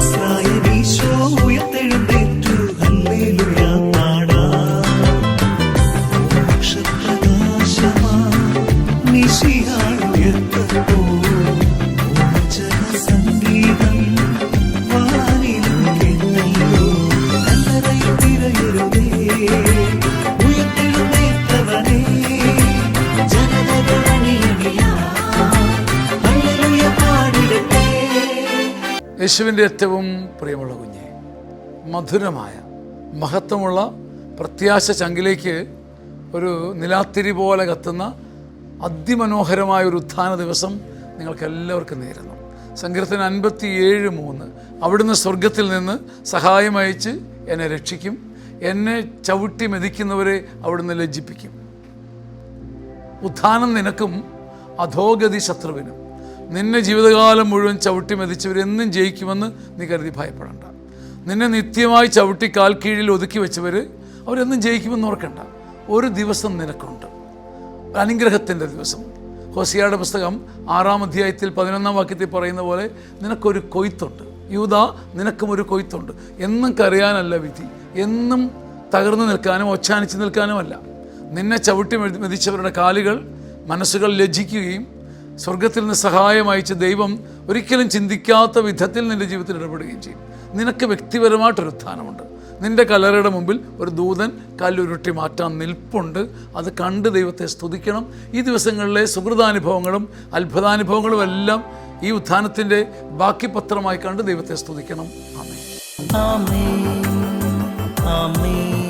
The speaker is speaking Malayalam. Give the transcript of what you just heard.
നസ്രായനീശോ ഉയർത്തെഴുന്നേറ്റു, ഹല്ലേലൂയ പാടാം. മോക്ഷപ്രകാശമാം മിശിഹ ഉയർത്തപ്പോൾ സംഗീതം വാനിലും കേട്ടല്ലോ. കല്ലറയിൽ തിരയരുതേ, ഉയർത്തെഴുന്നേറ്റവനേ, ജനതകൾ അണിയണിയാം, ഹല്ലേലൂയ പാടിടട്ടെ. യേശുവിൻ്റെ ഏറ്റവും പ്രിയമുള്ള കുഞ്ഞെ, മധുരമായ മഹത്വമുള്ള പ്രത്യാശ ചങ്കിലേക്ക് ഒരു നിലാത്തിരി പോലെ കത്തുന്ന അതിമനോഹരമായ ഒരു ഉത്ഥാന ദിവസം നിങ്ങൾക്ക് എല്ലാവർക്കും നേരുന്നു. സങ്കീർത്തനം 57:3 അവിടുന്ന് സ്വർഗത്തിൽ നിന്ന് സഹായം അയച്ച് എന്നെ രക്ഷിക്കും, എന്നെ ചവിട്ടി മെതിക്കുന്നവരെ അവിടുന്ന് ലജ്ജിപ്പിക്കും. ഉത്ഥാനം നിനക്കും അധോഗതി ശത്രുവിനും. നിന്നെ ജീവിതകാലം മുഴുവൻ ചവിട്ടി മെതിച്ചവരെന്നും ജയിക്കുമെന്ന് നീ കരുതി ഭയപ്പെടേണ്ട. നിന്നെ നിത്യമായി ചവിട്ടി കാൽ കീഴിൽ ഒതുക്കി വെച്ചവർ അവരെന്നും ജയിക്കുമെന്ന് ഓർക്കണ്ട. ഒരു ദിവസം നിനക്കുണ്ട്, അനുഗ്രഹത്തിൻ്റെ ദിവസം. ഹോസിയയുടെ പുസ്തകം 6-ാം അധ്യായത്തിൽ 11-ാം വാക്യത്തിൽ പറയുന്ന പോലെ നിനക്കൊരു കൊയ്ത്തുണ്ട്. യൂദാ, നിനക്കും ഒരു കൊയ്ത്തുണ്ട്. എന്നും കരയാനല്ല വിധി, എന്നും തകർന്നു നിൽക്കാനും ഒച്ചാനിച്ച് നിൽക്കാനുമല്ല. നിന്നെ ചവിട്ടി മെതിച്ചവരുടെ കാലുകൾ, മനസ്സുകൾ ലജ്ജിക്കുകയും സ്വർഗത്തിൽ നിന്ന് സഹായം അയച്ച ദൈവം ഒരിക്കലും ചിന്തിക്കാത്ത വിധത്തിൽ നിൻ്റെ ജീവിതത്തിൽ ഇടപെടുകയും ചെയ്യും. നിനക്ക് വ്യക്തിപരമായിട്ടൊരു ഉത്ഥാനമുണ്ട്. നിൻ്റെ കല്ലറയുടെ മുമ്പിൽ ഒരു ദൂതൻ കല്ലുരുട്ടി മാറ്റാൻ നിൽപ്പുണ്ട്. അത് കണ്ട് ദൈവത്തെ സ്തുതിക്കണം. ഈ ദിവസങ്ങളിലെ സുഹൃതാനുഭവങ്ങളും അത്ഭുതാനുഭവങ്ങളും എല്ലാം ഈ ഉത്ഥാനത്തിൻ്റെ ബാക്കി പത്രമായി കണ്ട് ദൈവത്തെ സ്തുതിക്കണം. ആമേൻ. ആമേൻ. ആമേൻ.